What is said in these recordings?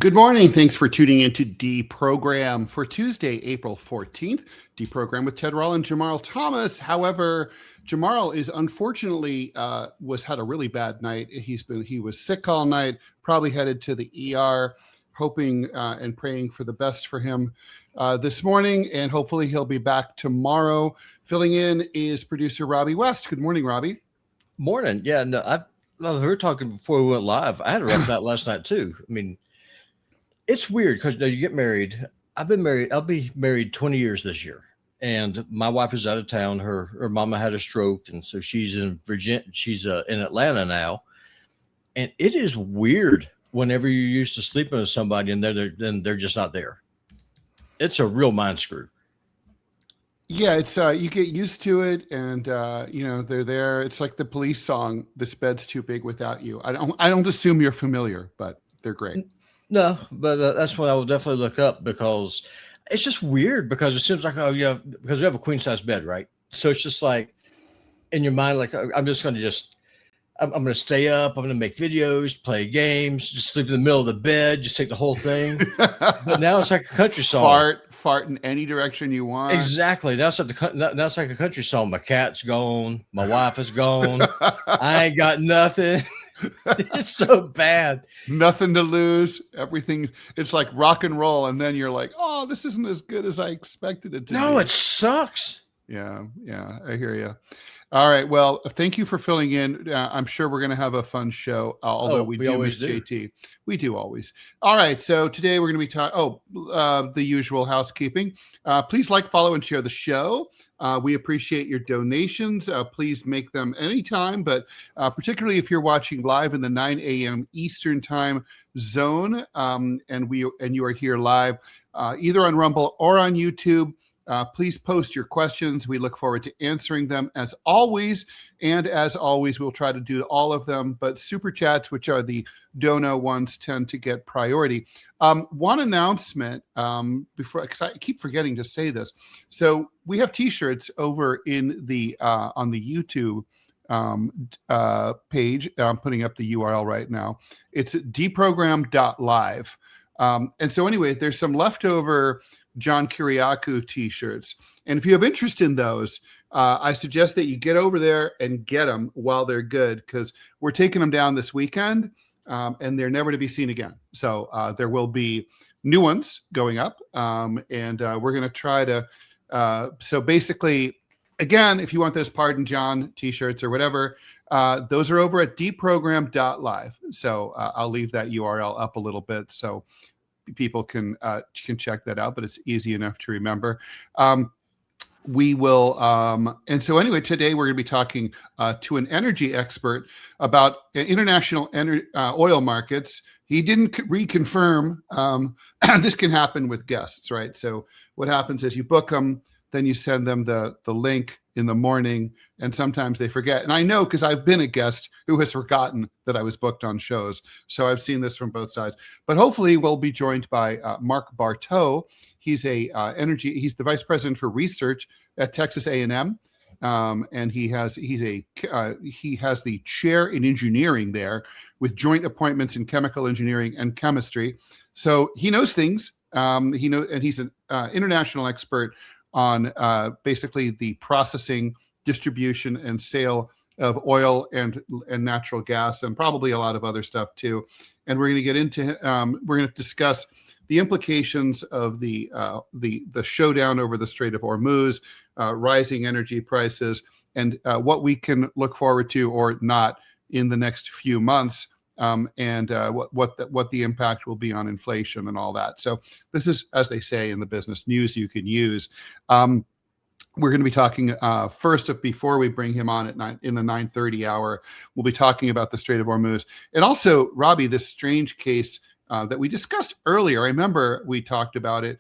Good morning. Thanks for tuning into DeProgram for Tuesday, April 14th. DeProgram with Ted Rall and Jamarl Thomas. However, Jamarl is unfortunately had a really bad night. He was sick all night, probably headed to the ER, hoping and praying for the best for him this morning, and hopefully he'll be back tomorrow. Filling in is producer Robby West. Good morning, Robby. Morning. Yeah, no, we were talking before we went live. I had a rough night last night too. I mean, it's weird because you get married. I've been married. I'll be married 20 years this year, and my wife is out of town. Her mama had a stroke, and so she's in Virginia. She's in Atlanta now, and it is weird whenever you're used to sleeping with somebody and they're just not there. It's a real mind screw. Yeah, it's you get used to it, and they're there. It's like the Police song, "This bed's too big without you." I don't assume you're familiar, but they're great. No, but that's what I will definitely look up, because it's just weird, because it seems like, because we have a queen size bed, right? So it's just like in your mind, like I'm going to stay up. I'm going to make videos, play games, just sleep in the middle of the bed, just take the whole thing. But now it's like a country song. Fart in any direction you want. Exactly. Now it's like a country song. My cat's gone. My wife is gone. I ain't got nothing. It's so bad. Nothing to lose. Everything. It's like rock and roll, and then you're like, "Oh, this isn't as good as I expected it to be." No, it sucks. Yeah, I hear you. All right. Well, thank you for filling in. I'm sure we're going to have a fun show, although we do miss JT. We do always. All right. So today we're going to be talking, the usual housekeeping. Please like, follow, and share the show. We appreciate your donations. Please make them anytime, but particularly if you're watching live in the 9 a.m. Eastern time zone, and you are here live, either on Rumble or on YouTube. Please post your questions. We look forward to answering them as always. And as always, we'll try to do all of them. But super chats, which are the dono ones, tend to get priority. One announcement before, because I keep forgetting to say this. So we have T-shirts over in the on the YouTube page. I'm putting up the URL right now. It's deprogram.live. And so anyway, there's some leftover John Kiriakou T-shirts. And if you have interest in those, I suggest that you get over there and get them while they're good, because we're taking them down this weekend, and they're never to be seen again. So there will be new ones going up, and we're going to try to. So basically, again, if you want those Pardon John T-shirts or whatever, those are over at deprogram.live. So I'll leave that URL up a little bit so people can check that out, but it's easy enough to remember. We will, and so anyway, today we're going to be talking to an energy expert about international oil markets. He didn't reconfirm. This can happen with guests, right? So what happens is you book them, then you send them the link in the morning, and sometimes they forget. And I know, because I've been a guest who has forgotten that I was booked on shows. So I've seen this from both sides. But hopefully we'll be joined by Mark Barteau. He's he's the vice president for research at Texas A&M. And he has the chair in engineering there, with joint appointments in chemical engineering and chemistry. So he knows things. And he's an international expert on basically the processing, distribution, and sale of oil and natural gas, and probably a lot of other stuff too. And we're going to get into we're going to discuss the implications of the showdown over the Strait of Hormuz, rising energy prices, and what we can look forward to or not in the next few months. And what the impact will be on inflation and all that. So this is, as they say in the business, news you can use. We're going to be talking first, before we bring him on in the 9:30 hour, we'll be talking about the Strait of Hormuz. And also, Robby, this strange case that we discussed earlier. I remember we talked about it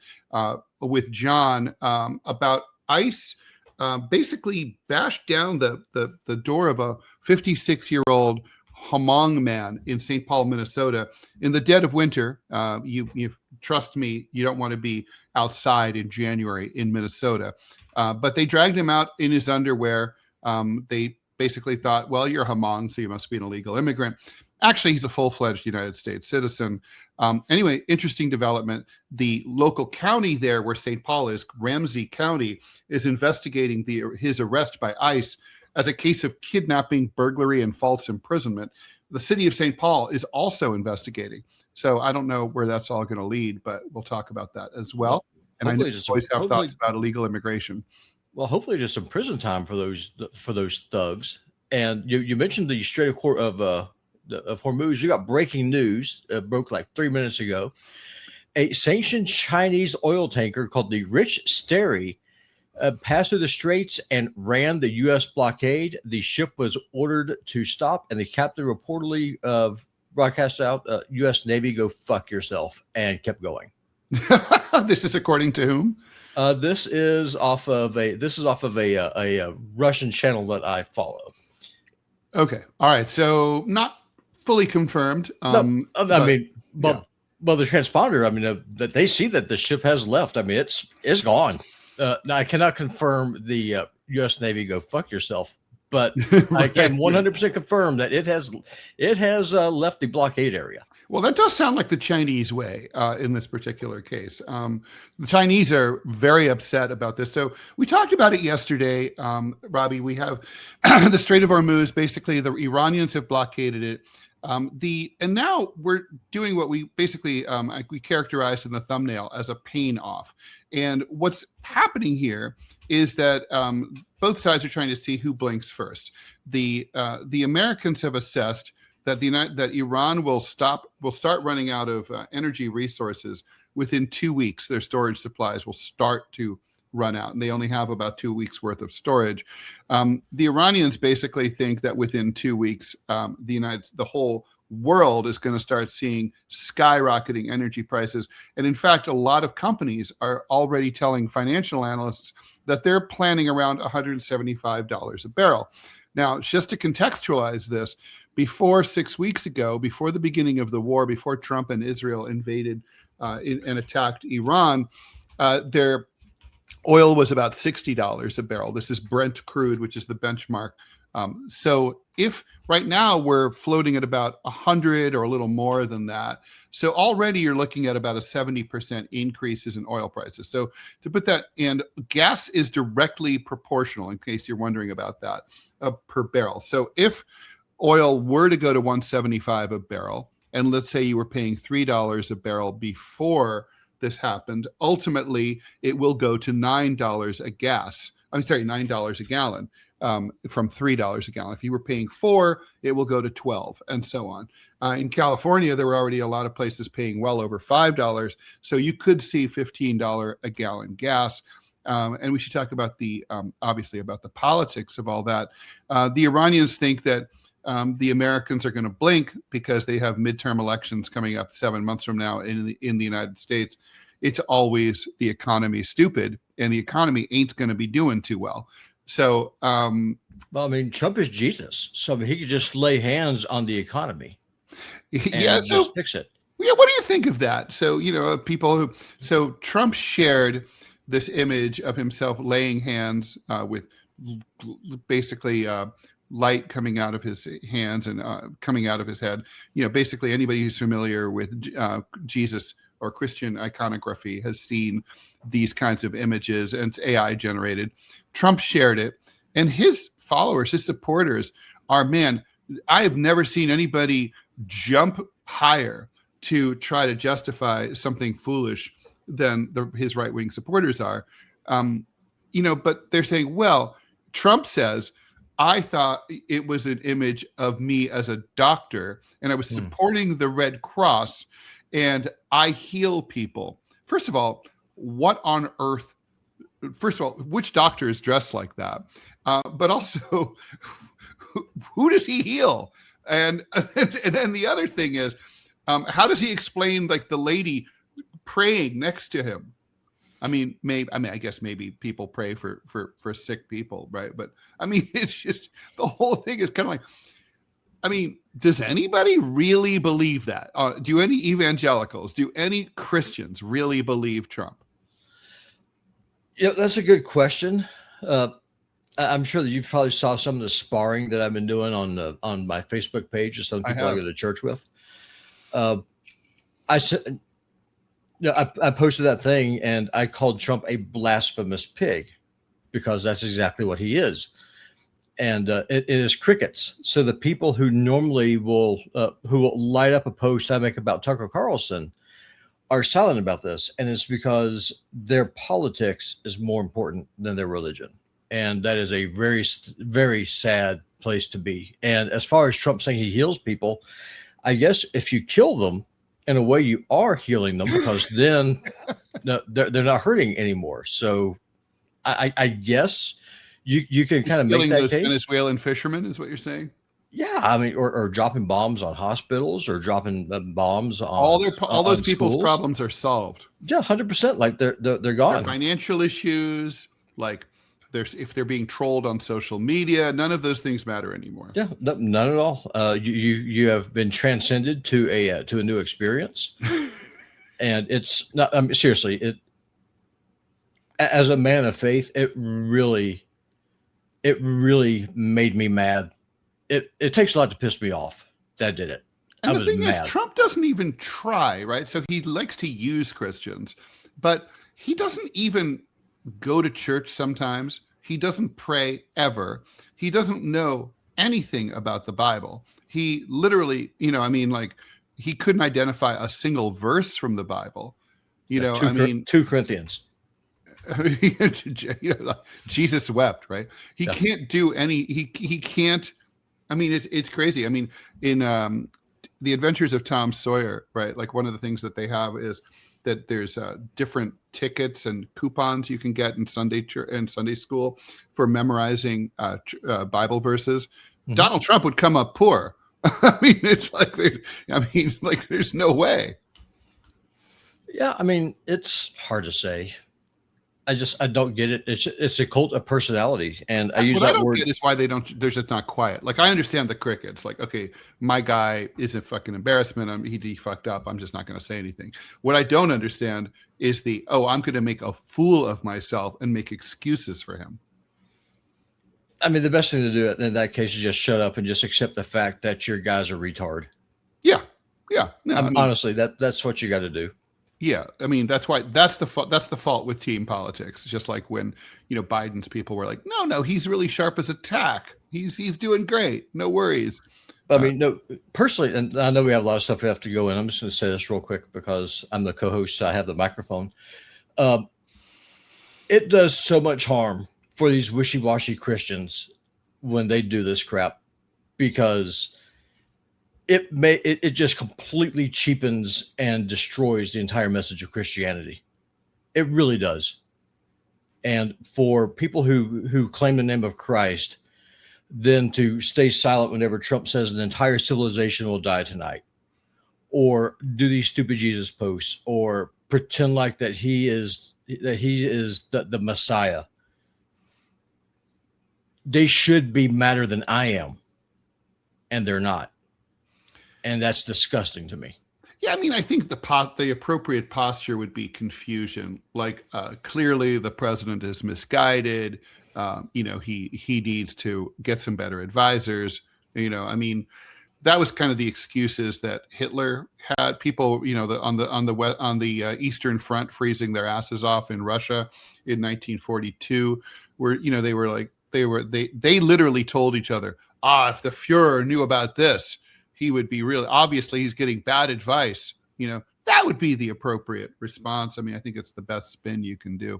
with John about ICE basically bashed down the door of a 56-year-old Hmong man in St. Paul, Minnesota, in the dead of winter. You trust me, you don't want to be outside in January in Minnesota. But they dragged him out in his underwear. They basically thought, well, you're Hmong, so you must be an illegal immigrant. Actually, he's a full-fledged United States citizen. Anyway, interesting development. The local county there where St. Paul is, Ramsey County, is investigating his arrest by ICE as a case of kidnapping, burglary, and false imprisonment. The city of St. Paul is also investigating. So I don't know where that's all going to lead, but we'll talk about that as well. And I know you always have thoughts about illegal immigration. Well, hopefully just some prison time for those thugs. And you mentioned the Strait of Hormuz. You got breaking news, broke like 3 minutes ago. A sanctioned Chinese oil tanker called the Rich Sterry passed through the straits and ran the U.S. blockade. The ship was ordered to stop, and the captain reportedly broadcast out, U.S. Navy, go fuck yourself, and kept going. This is according to whom? This is off of a Russian channel that I follow. Okay, all right. So not fully confirmed. Well, the transponder. I mean, that they see that the ship has left. I mean, it's gone. Now I cannot confirm the U.S. Navy go fuck yourself, but right. I can 100% confirm that it has left the blockade area. Well, that does sound like the Chinese way in this particular case. The Chinese are very upset about this. So we talked about it yesterday, Robby. We have the Strait of Hormuz. Basically, the Iranians have blockaded it. And now we're doing what we basically we characterized in the thumbnail as a pain off. And what's happening here is that both sides are trying to see who blinks first. The Americans have assessed that Iran will start running out of energy resources within 2 weeks. Their storage supplies will start to run out, and they only have about 2 weeks worth of storage. The Iranians basically think that within 2 weeks, the whole world is going to start seeing skyrocketing energy prices. And in fact, a lot of companies are already telling financial analysts that they're planning around $175 a barrel. Now, just to contextualize this, before 6 weeks ago, before the beginning of the war, before Trump and Israel invaded and attacked Iran, their oil was about $60 a barrel. This is Brent crude, which is the benchmark. So if right now we're floating at about 100 or a little more than that, so already you're looking at about a 70% increases in oil prices. So to put that, and gas is directly proportional, in case you're wondering about that, per barrel. So if oil were to go to 175 a barrel, and let's say you were paying $3 a barrel before this happened, ultimately it will go to $9 a $9 a gallon from $3 a gallon. If you were paying $4, it will go to $12, and so on. In California, there were already a lot of places paying well over $5, so you could see $15 a gallon gas. And we should talk about obviously about the politics of all that. The Iranians think that the Americans are going to blink because they have midterm elections coming up 7 months from now in the United States. It's always the economy stupid, and the economy ain't going to be doing too well. So, well, I mean, Trump is Jesus, so he could just lay hands on the economy and just fix it. Yeah, what do you think of that? So, so Trump shared this image of himself laying hands with basically light coming out of his hands and coming out of his head. Basically anybody who's familiar with Jesus or Christian iconography has seen these kinds of images, and it's AI generated. Trump shared it, and his followers, his supporters are, man, I have never seen anybody jump higher to try to justify something foolish than his right-wing supporters are. But they're saying, well, Trump says, I thought it was an image of me as a doctor, and I was supporting the Red Cross, and I heal people. First of all, what on earth? First of all, which doctor is dressed like that? But also, who does he heal? And then the other thing is, how does he explain like the lady praying next to him? I guess maybe people pray for sick people, right? But it's just, the whole thing is kind of like, does anybody really believe that? Do any evangelicals, do any Christians really believe Trump? Yeah, that's a good question. I'm sure that you probably saw some of the sparring that I've been doing on my Facebook page with some people I go to church with. I said, I posted that thing and I called Trump a blasphemous pig because that's exactly what he is. And it is crickets. So the people who normally will light up a post I make about Tucker Carlson are silent about this. And it's because their politics is more important than their religion. And that is a very, very sad place to be. And as far as Trump saying he heals people, I guess if you kill them, in a way you are healing them, because then they're not hurting anymore. So I guess you can kind of make that those case. Venezuelan fishermen is what you're saying? Yeah, I mean, or dropping bombs on hospitals, or dropping bombs on all those people's schools. Problems are solved. Yeah, 100%. Like they're gone. Their financial issues, like if they're being trolled on social media, none of those things matter anymore. Yeah, none at all. You have been transcended to a new experience, and it's not. I mean, seriously, it. As a man of faith, it really made me mad. It takes a lot to piss me off. That did it. And the thing is, Trump doesn't even try, right? So he likes to use Christians, but he doesn't even go to church sometimes. He doesn't pray ever. He doesn't know anything about the Bible. He literally, he couldn't identify a single verse from the Bible. 2 Corinthians. Jesus wept, right? He can't do any, he can't. I mean, it's crazy. I mean, in The Adventures of Tom Sawyer, right? Like, one of the things that they have is that there's different tickets and coupons you can get in Sunday school for memorizing Bible verses. Mm-hmm. Donald Trump would come up poor. I mean, it's like, there's no way. Yeah, I mean, it's hard to say. I don't get it. It's a cult of personality, and I use that word. What I don't get is why they're just not quiet. Like, I understand the crickets. Like, okay, my guy is a fucking embarrassment. He fucked up. I'm just not going to say anything. What I don't understand is I'm going to make a fool of myself and make excuses for him. I mean, the best thing to do in that case is just shut up and just accept the fact that your guy's a retard. Yeah. No, honestly, that's what you got to do. Yeah, I mean, that's the fault with team politics. It's just like when Biden's people were like, no, he's really sharp as a tack. He's doing great. No worries. I mean, no, personally, and I know we have a lot of stuff we have to go in. I'm just going to say this real quick because I'm the co-host. So I have the microphone. It does so much harm for these wishy-washy Christians when they do this crap, because it just completely cheapens and destroys the entire message of Christianity. It really does. And for people who claim the name of Christ, then to stay silent whenever Trump says an entire civilization will die tonight, or do these stupid Jesus posts, or pretend like that he is the Messiah. They should be madder than I am, and they're not. And that's disgusting to me. Yeah, I mean, I think the appropriate posture would be confusion. Like, clearly the president is misguided. He needs to get some better advisors. I mean, that was kind of the excuses that Hitler had. People, on the Eastern Front freezing their asses off in Russia in 1942, where they literally told each other, if the Fuhrer knew about this, he would be obviously he's getting bad advice. That would be the appropriate response. I mean, I think it's the best spin you can do.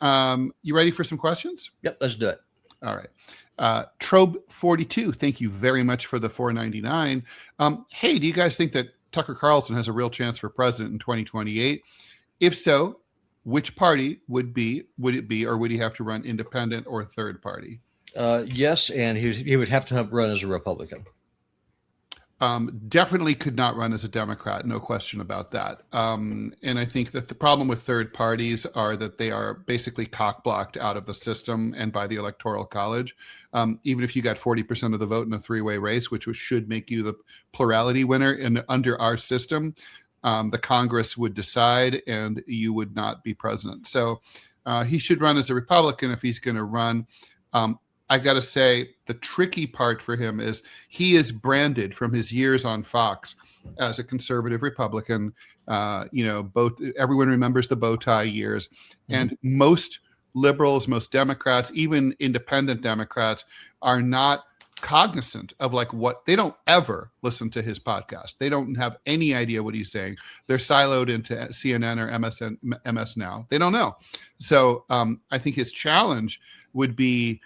You ready for some questions? Yep, let's do it. All right. Trobe 42, thank you very much for the $4.99. Hey, do you guys think that Tucker Carlson has a real chance for president in 2028? If so, which party would it be, or would he have to run independent or third party? Yes, and he would have to run as a Republican. Definitely could not run as a Democrat, no question about that. And I think that the problem with third parties are that they are basically cock-blocked out of the system and by the Electoral College. Even if you got 40% of the vote in a three-way race, which should make you the plurality winner, and under our system, the Congress would decide and you would not be president. So he should run as a Republican if he's going to run. I got to say, the tricky part for him is he is branded from his years on Fox as a conservative Republican. Everyone remembers the bow tie years, and most liberals, most Democrats, even independent Democrats, are not cognizant of what they don't ever listen to his podcast. They don't have any idea what he's saying. They're siloed into CNN or MS Now. They don't know. So I think his challenge would be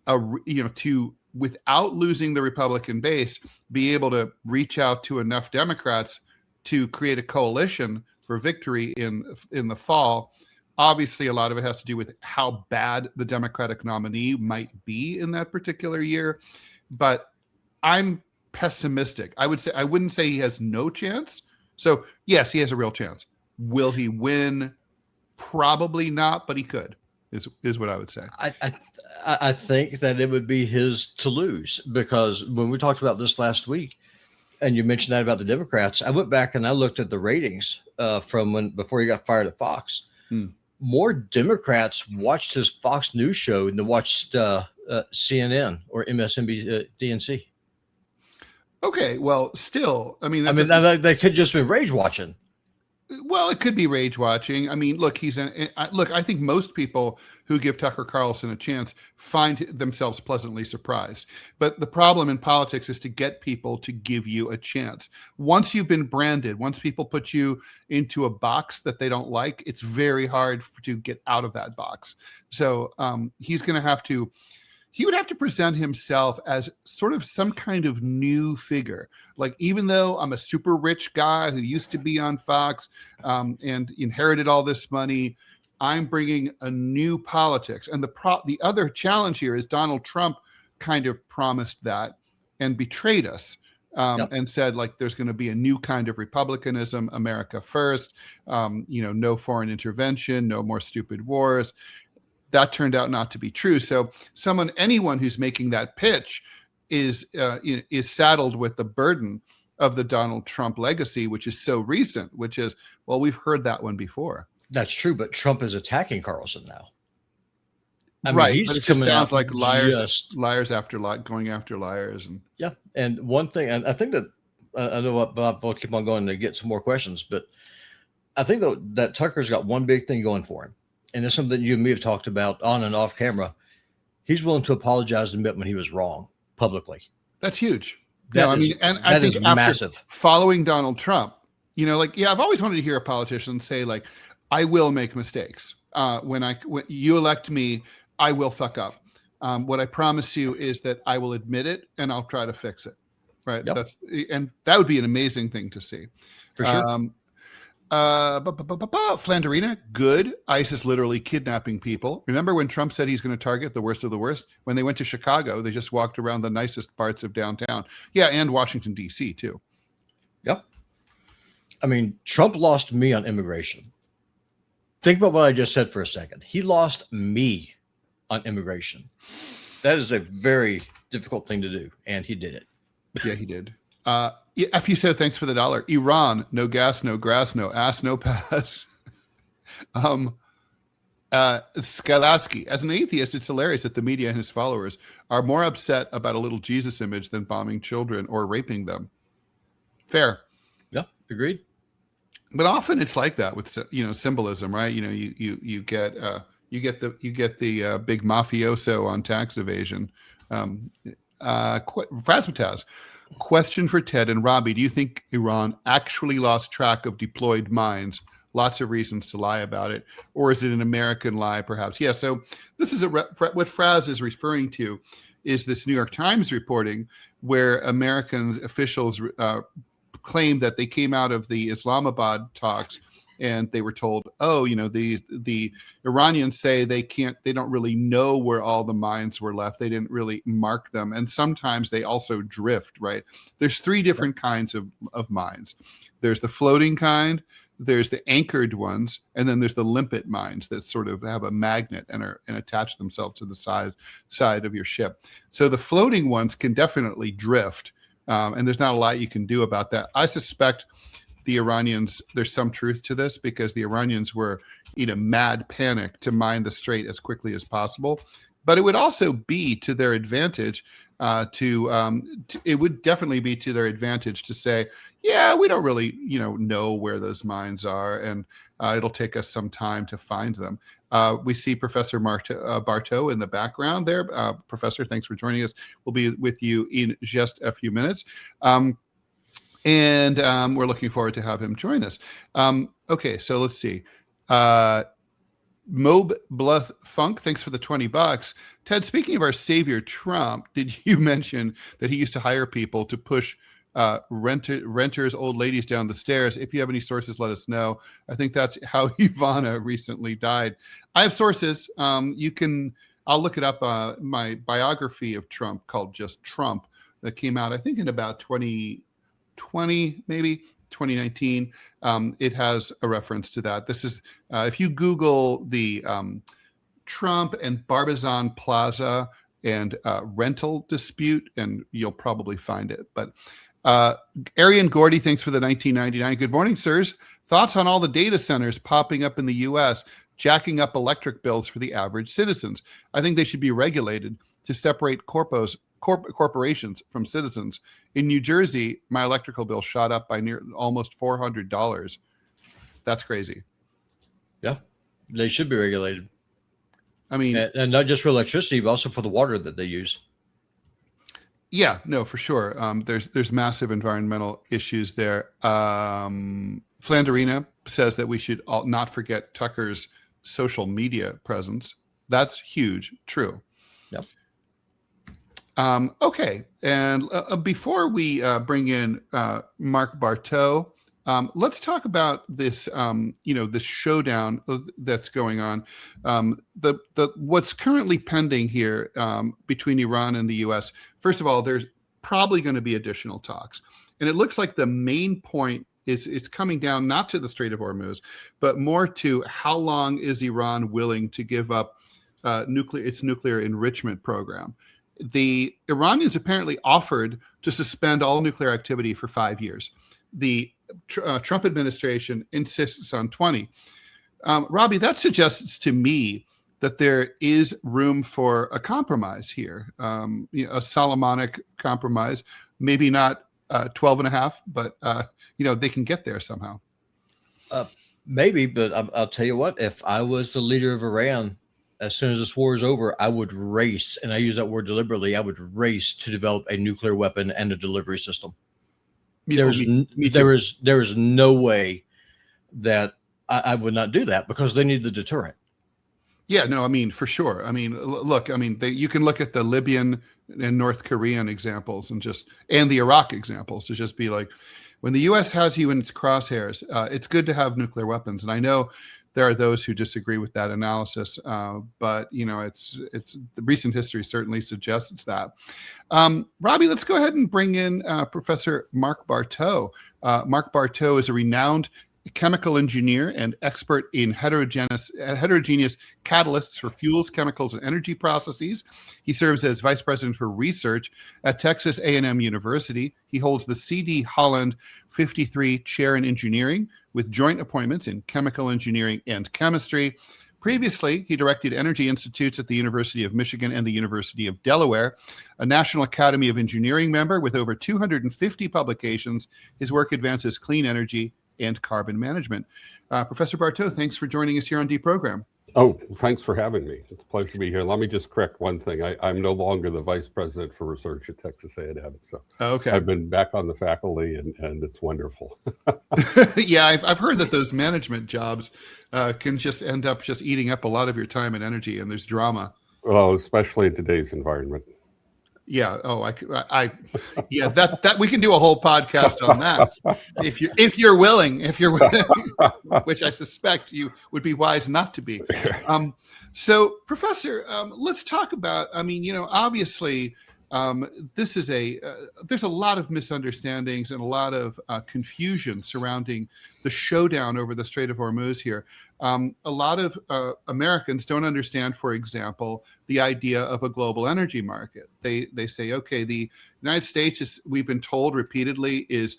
to, without losing the Republican base, be able to reach out to enough Democrats to create a coalition for victory in the fall. Obviously, a lot of it has to do with how bad the Democratic nominee might be in that particular year. But I'm pessimistic. I wouldn't say he has no chance. So yes, he has a real chance. Will he win? Probably not, but he could, is what I would say. I think that it would be his to lose, because when we talked about this last week, and you mentioned that about the Democrats, I went back and I looked at the ratings from before he got fired at Fox. More Democrats watched his Fox News show than watched CNN or MSNBC. Okay, well, still, they could just be rage watching. Well, it could be rage watching. I mean, look, I think most people who give Tucker Carlson a chance find themselves pleasantly surprised. But the problem in politics is to get people to give you a chance. Once you've been branded, once people put you into a box that they don't like, it's very hard to get out of that box. So he would have to present himself as sort of some kind of new figure. Like, even though I'm a super rich guy who used to be on Fox and inherited all this money, I'm bringing a new politics. And the other challenge here is Donald Trump kind of promised that and betrayed us and said, there's going to be a new kind of republicanism, America first, no foreign intervention, no more stupid wars. That turned out not to be true. So anyone who's making that pitch is saddled with the burden of the Donald Trump legacy, which is so recent, which is, well, we've heard that one before. That's true, but Trump is attacking Carlson now. Right, but it just sounds like liars after going after liars. And one thing, and I think that, I know Bob will keep on going to get some more questions, but I think that Tucker's got one big thing going for him. And it's something you and me have talked about on and off camera. He's willing to apologize and admit when he was wrong publicly. That's huge. I think after massive. Following Donald Trump, I've always wanted to hear a politician say, I will make mistakes. When you elect me, I will fuck up. What I promise you is that I will admit it and I'll try to fix it. Right. Yep. And that would be an amazing thing to see. For sure. Flanderina, good. ICE is literally kidnapping people. Remember when Trump said he's going to target the worst of the worst? When they went to Chicago, they just walked around the nicest parts of downtown. Yeah, and Washington, D.C. too. Yep. Trump lost me on immigration. Think about what I just said for a second. He lost me on immigration. That is a very difficult thing to do, and he did it. Yeah, he did. FU said, thanks for the $1. Iran, no gas, no grass, no ass, no pass. Skalaski, as an atheist, it's hilarious that the media and his followers are more upset about a little Jesus image than bombing children or raping them. Fair. Yeah, agreed. But often it's like that with symbolism, right? You get the big mafioso on tax evasion. Razzmatazz. Question for Ted and Robby. Do you think Iran actually lost track of deployed mines? Lots of reasons to lie about it. Or is it an American lie, perhaps? Yeah, so this is what Fraz is referring to is this New York Times reporting where American officials claim that they came out of the Islamabad talks and they were told, the Iranians say they don't really know where all the mines were left. They didn't really mark them. And sometimes they also drift, right? There's 3 different kinds of mines. There's the floating kind, there's the anchored ones, and then there's the limpet mines that sort of have a magnet and attach themselves to the side of your ship. So the floating ones can definitely drift, and there's not a lot you can do about that. I suspect the Iranians, there's some truth to this because the Iranians were in a mad panic to mine the strait as quickly as possible. but it would also be to their advantage it would definitely be to their advantage to say, yeah, we don't really, know where those mines are, and it'll take us some time to find them. We see Professor Mark Barteau in the background there. Professor, thanks for joining us. We'll be with you in just a few minutes. And we're looking forward to have him join us. Okay, so let's see. Mob Bluff Funk, thanks for the $20. Ted, speaking of our savior Trump, did you mention that he used to hire people to push renters, old ladies down the stairs? If you have any sources, let us know. I think that's how Ivana recently died. I have sources. I'll look it up. My biography of Trump, called just Trump, that came out, I think, in about 2020, maybe 2019. It has a reference to that. This is, if you Google the Trump and Barbizon Plaza and rental dispute, and you'll probably find it. But Arian Gordy, thanks for the 1999. Good morning, sirs. Thoughts on all the data centers popping up in the U.S., jacking up electric bills for the average citizens? I think they should be regulated to separate corporations from citizens. In New Jersey, my electrical bill shot up by almost $400. That's crazy. Yeah, they should be regulated. I mean, and not just for electricity, but also for the water that they use. Yeah, no, for sure. There's massive environmental issues there. Flanderina says that we should not forget Tucker's social media presence. That's huge. True. Yep. Okay, and before we bring in Mark Barteau, let's talk about this, this showdown that's going on. What's currently pending here between Iran and the U.S. First of all, there's probably going to be additional talks, and it looks like the main point is it's coming down not to the Strait of Hormuz, but more to how long is Iran willing to give up its nuclear enrichment program. The Iranians apparently offered to suspend all nuclear activity for 5 years. The Trump administration insists on 20. Robby, that suggests to me that there is room for a compromise here, a Solomonic compromise, maybe not 12 and a half, but they can get there somehow. Maybe, but I'll tell you what, if I was the leader of Iran, as soon as this war is over, I would race, and I use that word deliberately, I would race to develop a nuclear weapon and a delivery system. There is no way that I would not do that, because they need the deterrent. Yeah, no, I mean, for sure. I mean, look, you can look at the Libyan and North Korean examples and the Iraq examples to just be like, when the U.S. has you in its crosshairs, it's good to have nuclear weapons. And I know there are those who disagree with that analysis, but it's the recent history certainly suggests that. Robby, let's go ahead and bring in Professor Mark Barteau. Mark Barteau is a renowned chemical engineer and expert in heterogeneous catalysts for fuels, chemicals, and energy processes. He serves as vice president for research at Texas A&M University. He holds the C.D. Holland 53 chair in engineering, with joint appointments in chemical engineering and chemistry. Previously, he directed energy institutes at the University of Michigan and the University of Delaware. A National Academy of Engineering member with over 250 publications, his work advances clean energy and carbon management. Professor Barteau, thanks for joining us here on DeProgram. Oh, thanks for having me. It's a pleasure to be here. Let me just correct one thing. I'm no longer the vice president for research at Texas A&M. So okay. I've been back on the faculty, and it's wonderful. Yeah, I've heard that those management jobs can just end up just eating up a lot of your time and energy, and there's drama. Well, especially in today's environment. Yeah. Oh, yeah, that we can do a whole podcast on that if you're willing, which I suspect you would be wise not to be. So, Professor, let's talk about, obviously, this is there's a lot of misunderstandings and a lot of confusion surrounding the showdown over the Strait of Hormuz here. A lot of Americans don't understand, for example, the idea of a global energy market. They say, okay, the United States we've been told repeatedly, is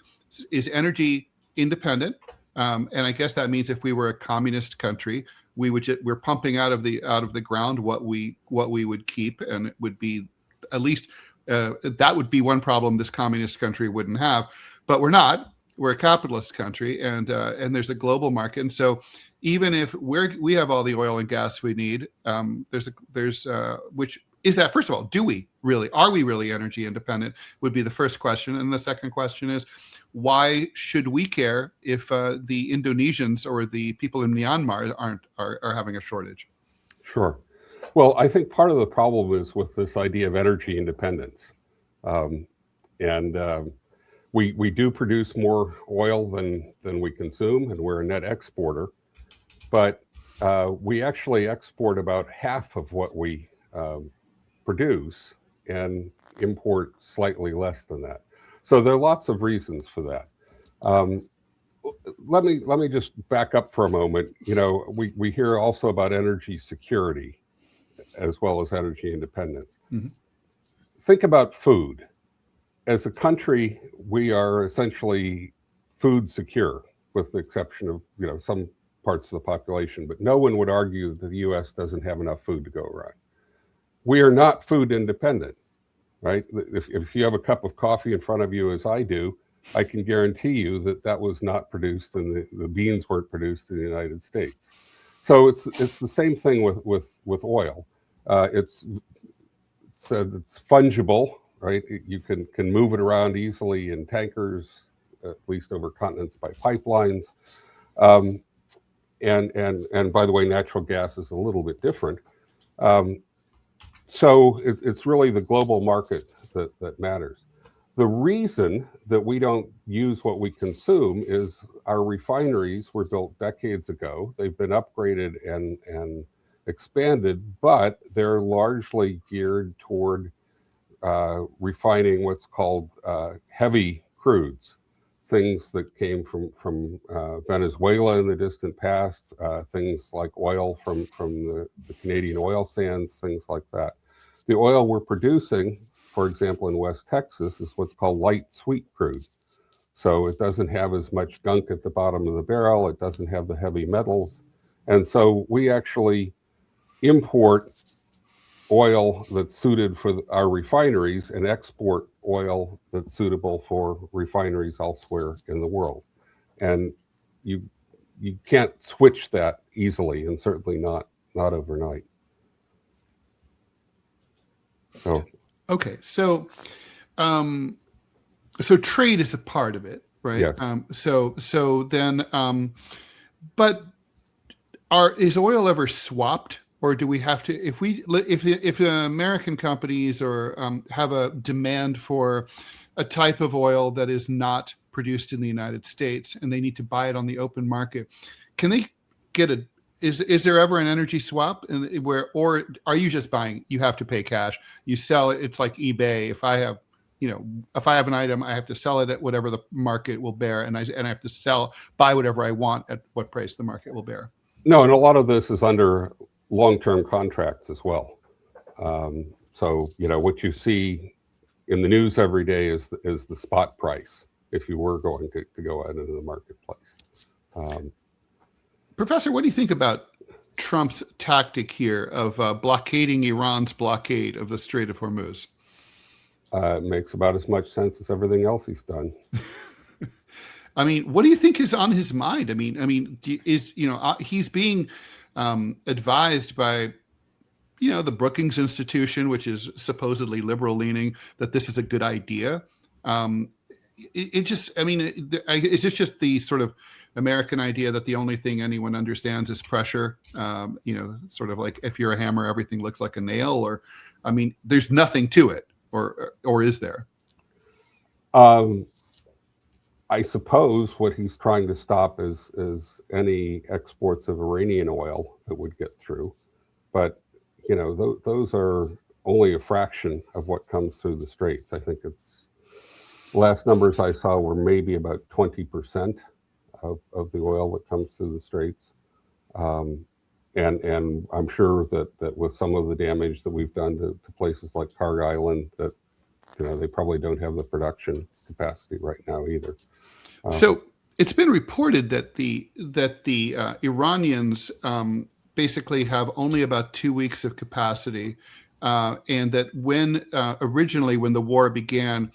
energy independent. And I guess that means if we were a communist country, we're pumping out of the ground what we would keep, and it would be at least that would be one problem this communist country wouldn't have. But we're not. We're a capitalist country, and there's a global market. And so even if we have all the oil and gas we need, which is that, first of all, are we really energy independent would be the first question. And the second question is, why should we care if the Indonesians or the people in Myanmar are having a shortage? Sure. Well, I think part of the problem is with this idea of energy independence. We do produce more oil than we consume, and we're a net exporter. But we actually export about half of what we produce and import slightly less than that. So there are lots of reasons for that. Let me just back up for a moment. We hear also about energy security as well as energy independence. Mm-hmm. Think about food. As a country, we are essentially food secure, with the exception of some parts of the population. But no one would argue that the U.S. doesn't have enough food to go around. We are not food independent, right? If you have a cup of coffee in front of you, as I do, I can guarantee you that was not produced, and the beans weren't produced in the United States. So it's the same thing with oil. It's fungible. Right, you can move it around easily in tankers, at least over continents by pipelines, and by the way, natural gas is a little bit different. So it's really the global market that matters. The reason that we don't use what we consume is our refineries were built decades ago. They've been upgraded and expanded, but they're largely geared toward refining what's called heavy crudes, things that came from Venezuela in the distant past, things like oil from the Canadian oil sands, things like that. The oil we're producing, for example, in West Texas, is what's called light sweet crude. So it doesn't have as much gunk at the bottom of the barrel. It doesn't have the heavy metals. And so we actually import oil that's suited for our refineries and export oil that's suitable for refineries elsewhere in the world. And you can't switch that easily, and certainly not overnight. So okay, so trade is a part of it, right? Yes. So then, but is oil ever swapped? Or do we have to, if the American companies have a demand for a type of oil that is not produced in the United States and they need to buy it on the open market, can they get is there ever an energy swap or are you just buying? You have to pay cash. You sell it. It's like eBay. If I have an item, I have to sell it at whatever the market will bear, and I have to buy whatever I want at what price the market will bear. No, and a lot of this is under long-term contracts as well. So what you see in the news every day is the spot price if you were going to go out into the marketplace. Professor, what do you think about Trump's tactic here of blockading Iran's blockade of the Strait of Hormuz? It makes about as much sense as everything else he's done. I mean, what do you think is on his mind? I mean, he's being advised by, the Brookings Institution, which is supposedly liberal leaning, that this is a good idea. Is this just the sort of American idea that the only thing anyone understands is pressure? Sort of like if you're a hammer, everything looks like a nail, or, there's nothing to it, or is there? I suppose what he's trying to stop is any exports of Iranian oil that would get through. But, those are only a fraction of what comes through the straits. I think the last numbers I saw were maybe about 20% of the oil that comes through the straits. And I'm sure that with some of the damage that we've done to places like Carg Island, that, they probably don't have the production capacity right now either. So it's been reported that the Iranians basically have only about 2 weeks of capacity, and that when originally when the war began,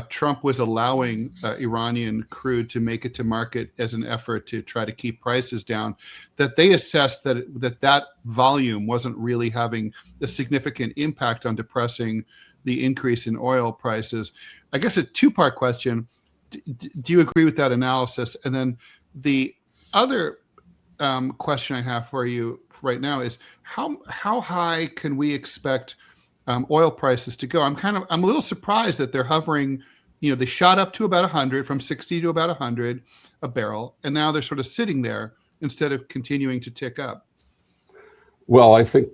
Trump was allowing Iranian crude to make it to market as an effort to try to keep prices down, that they assessed that volume wasn't really having a significant impact on depressing the increase in oil prices. I guess a two-part question. Do you agree with that analysis? And then the other question I have for you right now is how high can we expect oil prices to go? I'm a little surprised that they're hovering. They shot up to about 100, from 60 to about 100 a barrel, and now they're sort of sitting there instead of continuing to tick up. Well, I think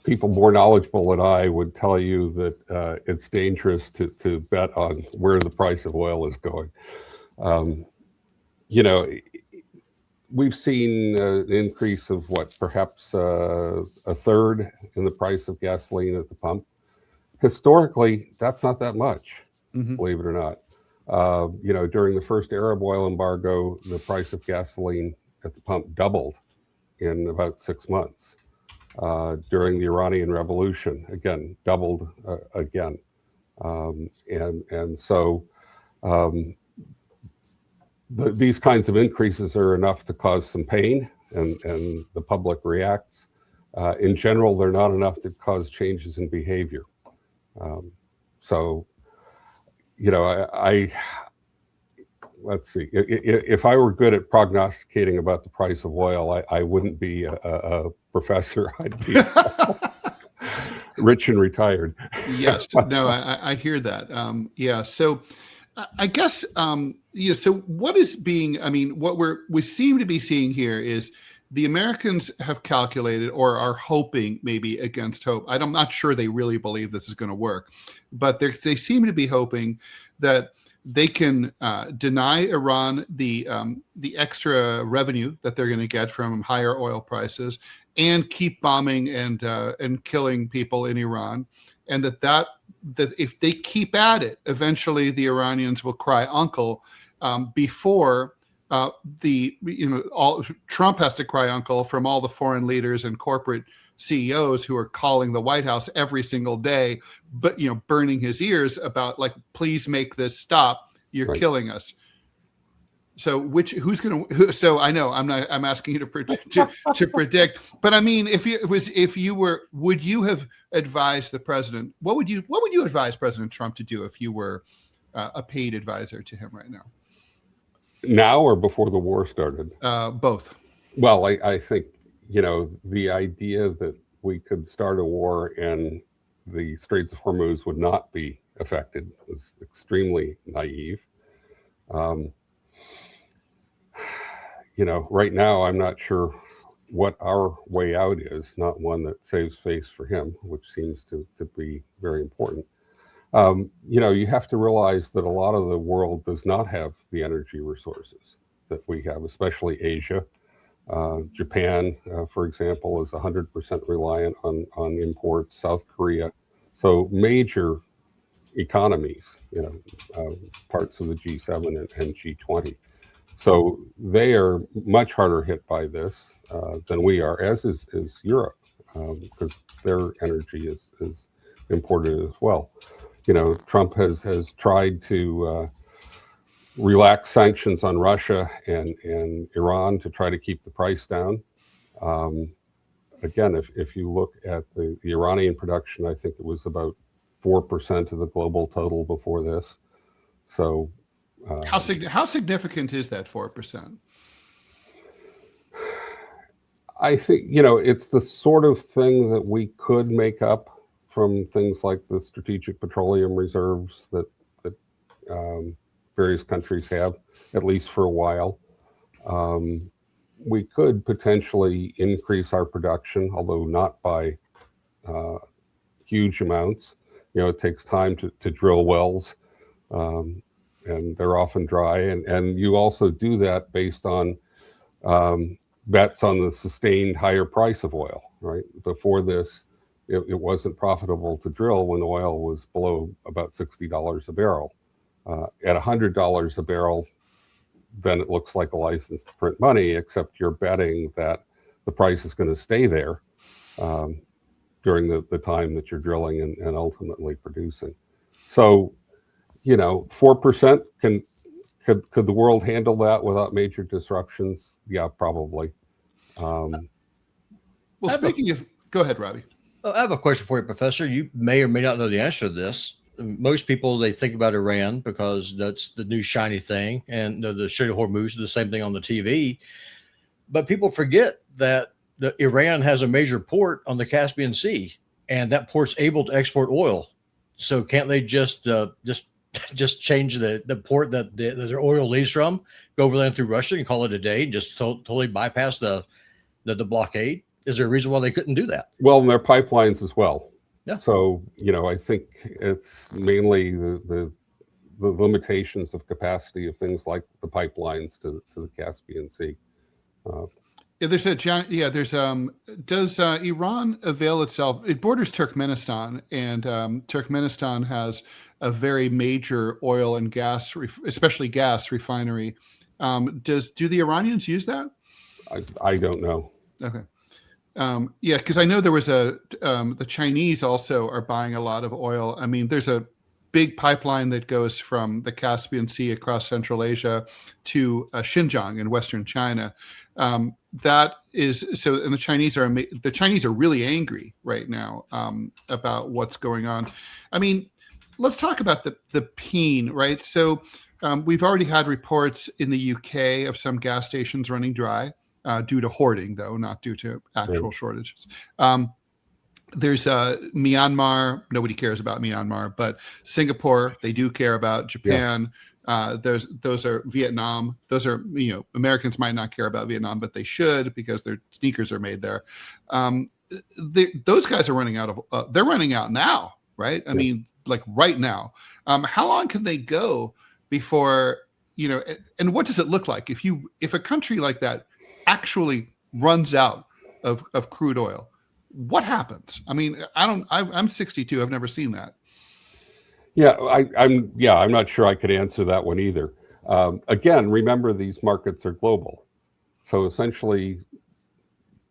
people more knowledgeable than I would tell you that it's dangerous to bet on where the price of oil is going. We've seen an increase of perhaps a third in the price of gasoline at the pump. Historically, that's not that much, believe it or not. During the first Arab oil embargo, the price of gasoline at the pump doubled in about 6 months. During the Iranian Revolution, again, doubled again. These kinds of increases are enough to cause some pain, and the public reacts. In general, they're not enough to cause changes in behavior. Let's see. If I were good at prognosticating about the price of oil, I wouldn't be a professor. I'd be rich and retired. Yes. No, I hear that. Yeah. So I guess, so what is being, what we seem to be seeing here is the Americans have calculated, or are hoping, maybe against hope. I'm not sure they really believe this is going to work, but they seem to be hoping that they can deny Iran the extra revenue that they're going to get from higher oil prices, and keep bombing and killing people in Iran, and that if they keep at it, eventually the Iranians will cry uncle before Trump has to cry uncle from all the foreign leaders and corporate CEOs who are calling the White House every single day, but burning his ears about, like, please make this stop. You're right. Killing us. So so I know I'm asking you to predict, but if you were, would you have advised the president? What would you advise President Trump to do if you were a paid advisor to him right now? Now or before the war started? Both. Well, I think, the idea that we could start a war and the Straits of Hormuz would not be affected was extremely naive. Right now, I'm not sure what our way out is, not one that saves face for him, which seems to be very important. You have to realize that a lot of the world does not have the energy resources that we have, especially Asia. Japan, for example, is 100% reliant on imports, South Korea. So major economies, parts of the G7 and G20. So they are much harder hit by this than we are, as is Europe, because their energy is imported as well. Trump has tried to relax sanctions on Russia and Iran to try to keep the price down. Again, if you look at the Iranian production, I think it was about 4% of the global total before this. So how significant is that 4%? I think, it's the sort of thing that we could make up from things like the strategic petroleum reserves that various countries have, at least for a while. We could potentially increase our production, although not by huge amounts. It takes time to drill wells, and they're often dry. And you also do that based on bets on the sustained higher price of oil, right? Before this, it wasn't profitable to drill when oil was below about $60 a barrel. At $100 a barrel, then it looks like a license to print money, except you're betting that the price is going to stay there during the time that you're drilling and ultimately producing. So, 4% could the world handle that without major disruptions? Yeah, probably. Well, speaking of, go ahead, Robby. I have a question for you, Professor. You may or may not know the answer to this. Most people, they think about Iran because that's the new shiny thing, and the Strait of Hormuz is the same thing on the TV. But people forget that Iran has a major port on the Caspian Sea, and that port's able to export oil. So can't they just change the port that their oil leaves from, go over there through Russia and call it a day, and just totally bypass the blockade? Is there a reason why they couldn't do that? Well, and their pipelines as well. Yeah. So, I think it's mainly the limitations of capacity of things like the pipelines to the Caspian Sea. There's does Iran avail itself? It borders Turkmenistan, and Turkmenistan has a very major oil and gas, especially gas refinery. Do the Iranians use that? I don't know. Okay. Because I know there was the Chinese also are buying a lot of oil. I mean, there's a big pipeline that goes from the Caspian Sea across Central Asia to Xinjiang in Western China. That is so, and the Chinese are really angry right now about what's going on. I mean, let's talk about the peen, right? So we've already had reports in the UK of some gas stations running dry. Due to hoarding, though, not due to actual shortages. There's Myanmar. Nobody cares about Myanmar, but Singapore, they do care about. Japan. Yeah. Those are Vietnam. Those are, Americans might not care about Vietnam, but they should because their sneakers are made there. Those guys are running out of. They're running out now, right? I mean, like right now. How long can they go before And what does it look like if a country like that actually runs out of crude oil? What happens? I mean, I'm 62. I've never seen that. Yeah, I'm not sure I could answer that one either. Again, remember these markets are global. So essentially,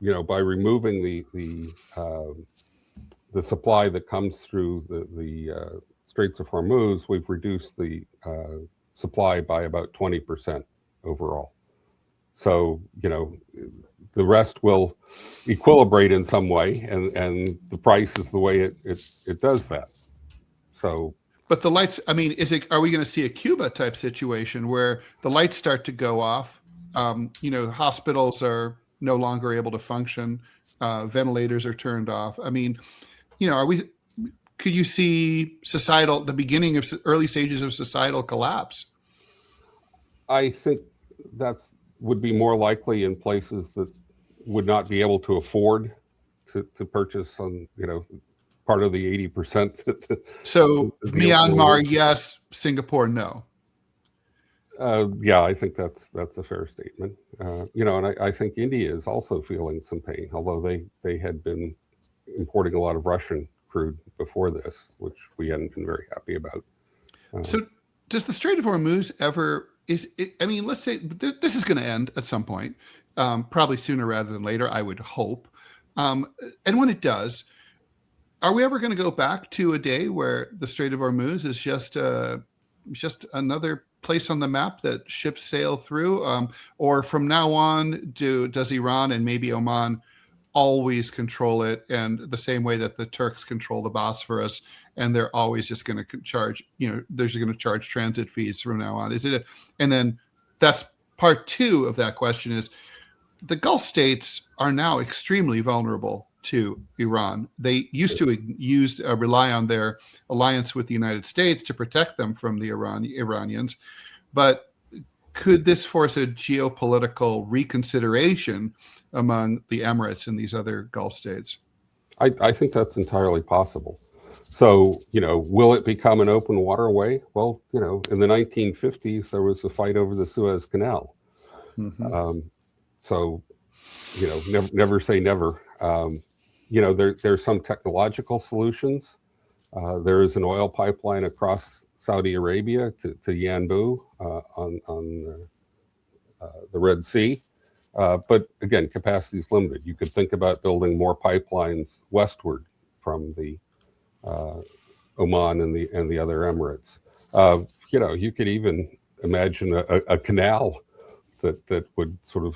by removing the supply that comes through the Straits of Hormuz, we've reduced the supply by about 20% overall. So, the rest will equilibrate in some way, and the price is the way it does that. So, but the lights, I mean, are we going to see a Cuba type situation where the lights start to go off? Hospitals are no longer able to function. Ventilators are turned off. I mean, could you see the beginning of early stages of societal collapse? I think would be more likely in places that would not be able to afford to purchase on, part of the 80%. So Myanmar, yes. Singapore, no. Yeah, I think that's a fair statement. And I think India is also feeling some pain, although they had been importing a lot of Russian crude before this, which we hadn't been very happy about. So does the Strait of Hormuz ever, let's say this is going to end at some point, probably sooner rather than later, I would hope. And when it does, are we ever going to go back to a day where the Strait of Hormuz is just another place on the map that ships sail through? Or from now on, does Iran and maybe Oman always control it, and the same way that the Turks control the Bosphorus, and they're always just going to charge, they're just going to charge transit fees from now on? And then that's part two of that question is the Gulf states are now extremely vulnerable to Iran. They used to rely on their alliance with the United States to protect them from the Iranians, but could this force a geopolitical reconsideration among the Emirates and these other Gulf states? I think that's entirely possible. So, will it become an open waterway? Well, in the 1950s, there was a fight over the Suez Canal. Mm-hmm. So, never say never. There's some technological solutions. There is an oil pipeline across Saudi Arabia to Yanbu on the Red Sea. But again, capacity is limited. You could think about building more pipelines westward from the Oman and the other Emirates. You could even imagine a canal that would sort of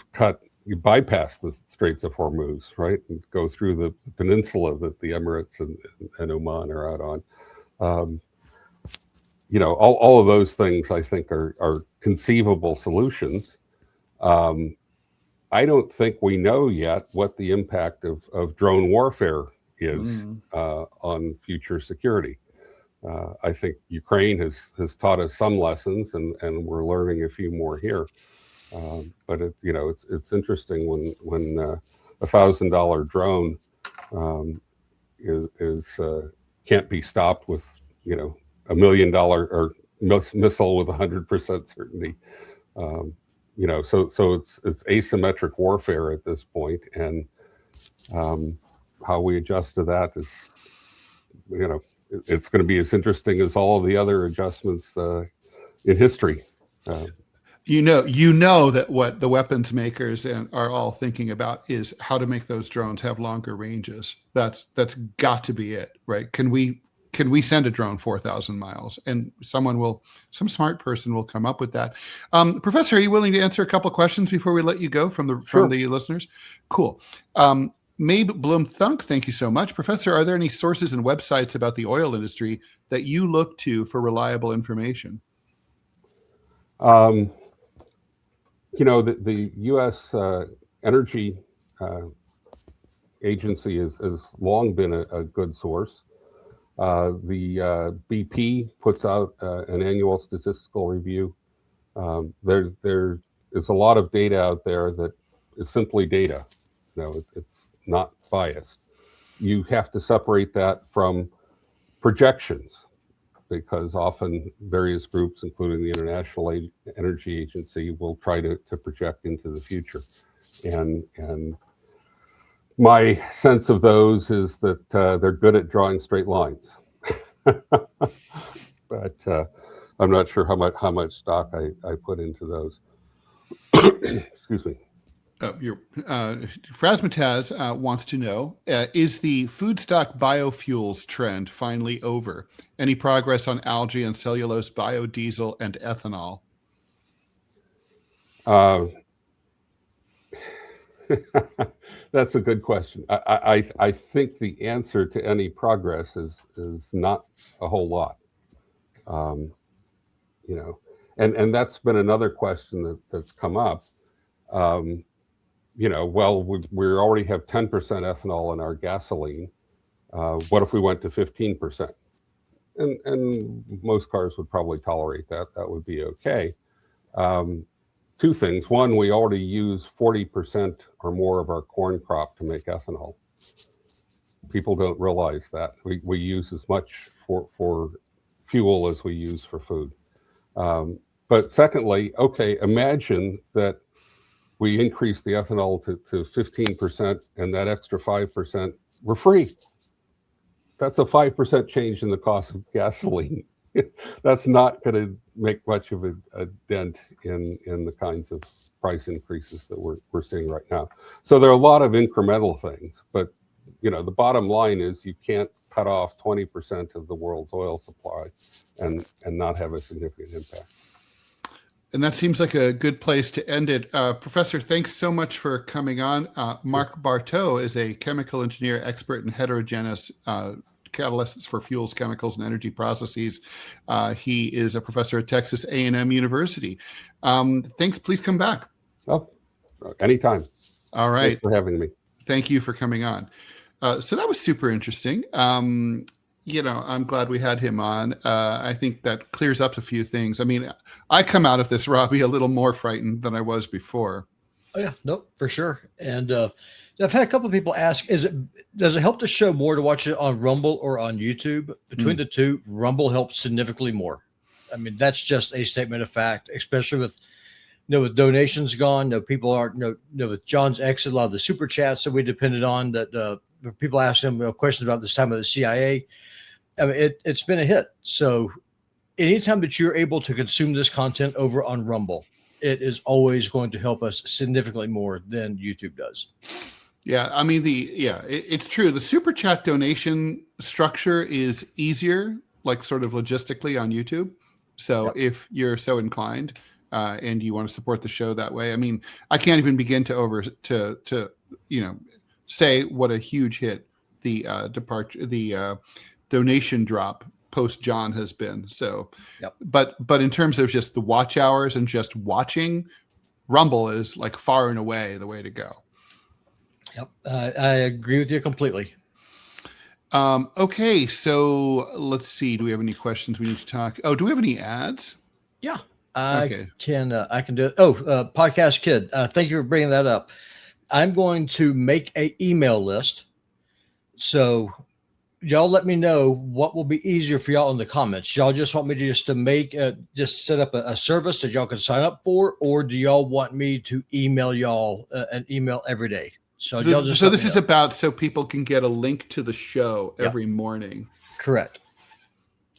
bypass the Straits of Hormuz, right, and go through the peninsula that the Emirates and Oman are out on. All of those things I think are conceivable solutions. I don't think we know yet what the impact of drone warfare is on future security. I think Ukraine has taught us some lessons, and we're learning a few more here. But it's interesting when $1,000 drone is can't be stopped with $1 million or missile with 100% certainty. So it's asymmetric warfare at this point, and how we adjust to that is, it's going to be as interesting as all of the other adjustments in history. You know that what the weapons makers are all thinking about is how to make those drones have longer ranges. That's got to be it, right? Can we send a drone 4,000 miles? And some smart person will come up with that. Professor, are you willing to answer a couple of questions before we let you go from the listeners? Cool. Mabe Blum-Thunk, thank you so much. Professor, are there any sources and websites about the oil industry that you look to for reliable information? The U.S. Energy Agency has long been a good source. The BP puts out an annual statistical review. There is a lot of data out there that is simply data. It's not biased. You have to separate that from projections, because often various groups, including the International Energy Agency, will try to project into the future. And my sense of those is that they're good at drawing straight lines. But I'm not sure how much stock I put into those. Excuse me. Frasmataz wants to know, is the food stock biofuels trend finally over? Any progress on algae and cellulose biodiesel and ethanol? That's a good question. I think the answer to any progress is not a whole lot. And that's been another question that's come up. We already have 10% ethanol in our gasoline. What if we went to 15%? And most cars would probably tolerate that. That would be okay. Two things. One, we already use 40% or more of our corn crop to make ethanol. People don't realize that. We use as much for fuel as we use for food. But secondly, okay, imagine that we increase the ethanol to 15%, and that extra 5%, we're free. That's a 5% change in the cost of gasoline. That's not going to make much of a dent in the kinds of price increases that we're seeing right now. So there are a lot of incremental things, but the bottom line is you can't cut off 20% of the world's oil supply and not have a significant impact. And that seems like a good place to end it. Professor, thanks so much for coming on. Mark Barteau is a chemical engineer expert in heterogeneous catalysts for fuels, chemicals, and energy processes. He is a professor at Texas A&M University. Thanks. Please come back. Oh, anytime. All right. Thanks for having me. Thank you for coming on. So that was super interesting. I'm glad we had him on. I think that clears up a few things. I mean, I come out of this, Robby, a little more frightened than I was before. Oh yeah, no, for sure. And I've had a couple of people ask, does it help the show more to watch it on Rumble or on YouTube? Between the two, Rumble helps significantly more. I mean, that's just a statement of fact, especially with with donations gone. People aren't with John's exit, a lot of the super chats that we depended on, that people ask him questions about this time of the CIA. I mean, it's been a hit. So anytime that you're able to consume this content over on Rumble, it is always going to help us significantly more than YouTube does. Yeah, I mean it's true. The super chat donation structure is easier, like sort of logistically on YouTube. So if you're so inclined and you want to support the show that way, I mean, I can't even begin to say what a huge hit the donation drop post John has been. So, but in terms of just the watch hours and just watching, Rumble is like far and away the way to go. Yep, I agree with you completely. Okay, so let's see. Do we have any questions we need to talk? Oh, do we have any ads? Yeah, I can do it. Podcast Kid, thank you for bringing that up. I'm going to make an email list. So y'all let me know what will be easier for y'all in the comments. Y'all just want me to just set up a service that y'all can sign up for, or do y'all want me to email y'all an email every day? So this is about so people can get a link to the show every morning. Correct.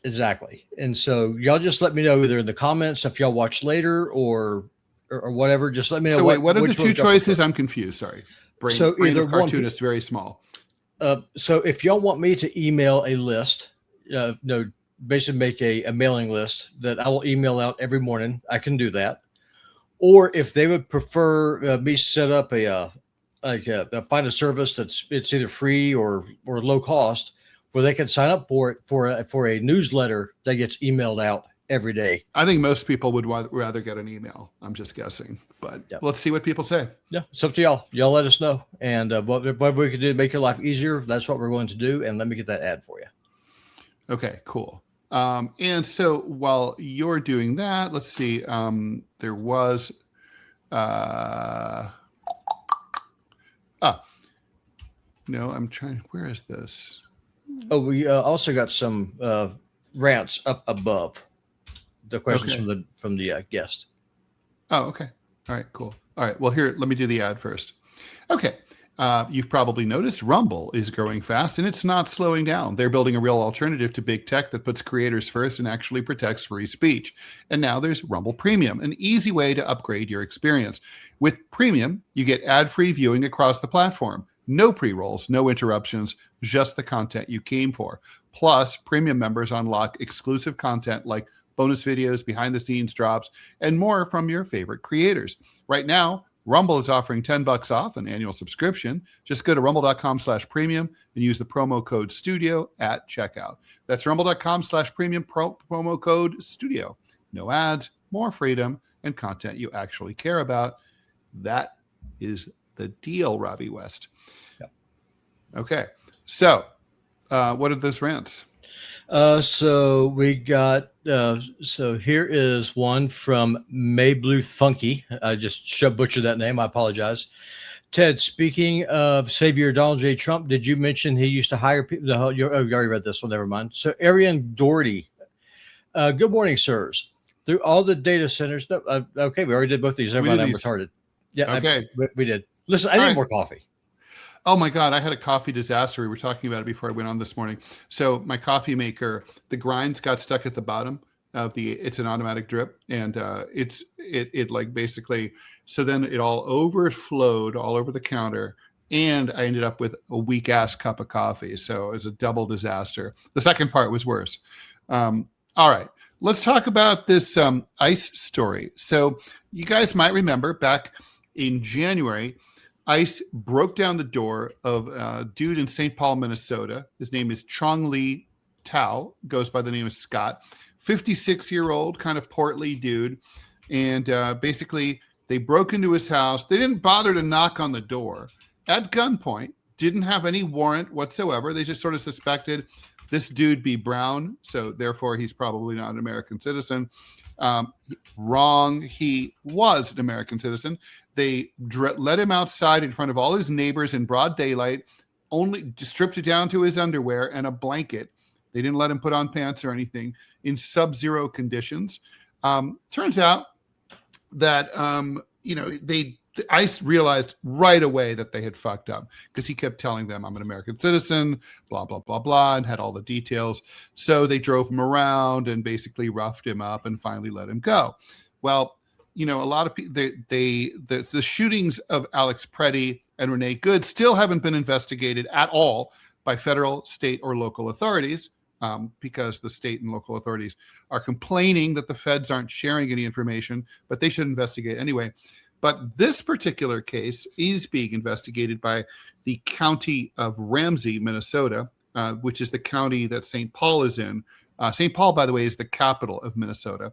Exactly. And so y'all just let me know either in the comments if y'all watch later or whatever. Just let me know. So what are the two choices? I'm confused. Sorry. Brain either cartoonist, very small. So if y'all want me to email a list, basically make a mailing list that I will email out every morning, I can do that. Or if they would prefer me set up find a service it's either free or low cost, where they can sign up for it for a newsletter that gets emailed out every day. I think most people would rather get an email. I'm just guessing, but let's see what people say. Yeah, it's up to y'all. Y'all let us know, and what we can do to make your life easier, that's what we're going to do. And let me get that ad for you. Okay, cool. And so while you're doing that, let's see. There was. No, I'm trying. Where is this? Oh, we also got some rants up above the questions from the guest. Oh, okay. All right, cool. All right. Well, here, let me do the ad first. Okay. You've probably noticed Rumble is growing fast and it's not slowing down. They're building a real alternative to big tech that puts creators first and actually protects free speech. And now there's Rumble Premium, an easy way to upgrade your experience. With Premium, you get ad-free viewing across the platform. No pre-rolls, no interruptions, just the content you came for. Plus, Premium members unlock exclusive content like bonus videos, behind-the-scenes drops, and more from your favorite creators. Right now, Rumble is offering $10 off an annual subscription. Just go to rumble.com/premium and use the promo code STUDIO at checkout. That's rumble.com/premium promo code STUDIO. No ads, more freedom, and content you actually care about. That is the deal, Robby West. Yep. Okay. So what are those rants? So we got, so here is one from May Blue Funky. I just butchered that name. I apologize. Ted, speaking of Savior Donald J. Trump, did you mention he used to hire people? You already read this one. Never mind. So Arian Doherty. Good morning, sirs. Through all the data centers. Okay. We already did both these. Everyone, I'm retarded. Yeah. Okay. We did. Listen, I need more coffee. Oh my God, I had a coffee disaster. We were talking about it before I went on this morning. So my coffee maker, the grinds got stuck at the bottom of it's an automatic drip. And it like basically, so then it all overflowed all over the counter. And I ended up with a weak ass cup of coffee. So it was a double disaster. The second part was worse. All right, let's talk about this ICE story. So you guys might remember back in January, ICE broke down the door of a dude in St. Paul, Minnesota. His name is Chong Lee Tao, goes by the name of Scott, 56-year-old, kind of portly dude. And basically, they broke into his house. They didn't bother to knock on the door at gunpoint, didn't have any warrant whatsoever. They just sort of suspected this dude be brown, so therefore he's probably not an American citizen. Wrong. He was an American citizen. They let him outside in front of all his neighbors in broad daylight, only stripped it down to his underwear and a blanket. They didn't let him put on pants or anything in sub-zero conditions. Turns out that, ICE realized right away that they had fucked up because he kept telling them, I'm an American citizen, blah, blah, blah, blah, and had all the details. So they drove him around and basically roughed him up and finally let him go. Well, a lot of people, the shootings of Alex Preddy and Renee Good still haven't been investigated at all by federal, state, or local authorities, because the state and local authorities are complaining that the feds aren't sharing any information, but they should investigate anyway. But this particular case is being investigated by the county of Ramsey, Minnesota, which is the county that St. Paul is in. St. Paul, by the way, is the capital of Minnesota.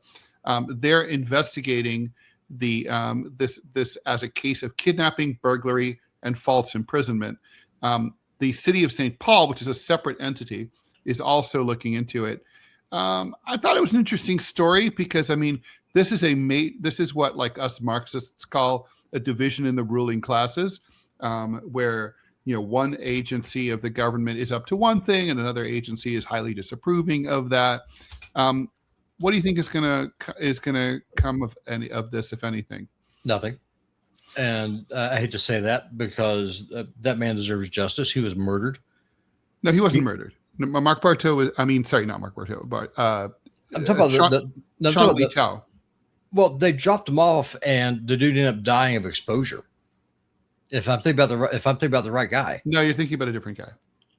They're investigating this as a case of kidnapping, burglary, and false imprisonment. The city of St. Paul, which is a separate entity, is also looking into it. I thought it was an interesting story because, I mean, this is what, like, us Marxists call a division in the ruling classes, where one agency of the government is up to one thing and another agency is highly disapproving of that. What do you think is gonna come of any of this, if anything? Nothing. And I hate to say that because that man deserves justice. He was murdered. No, he wasn't murdered. Mark Barteau was. I mean, sorry, not Mark Barteau, but I'm talking about Sean Lee Tao. Well, they dropped him off, and the dude ended up dying of exposure. If I'm thinking about the right guy. No, you're thinking about a different guy.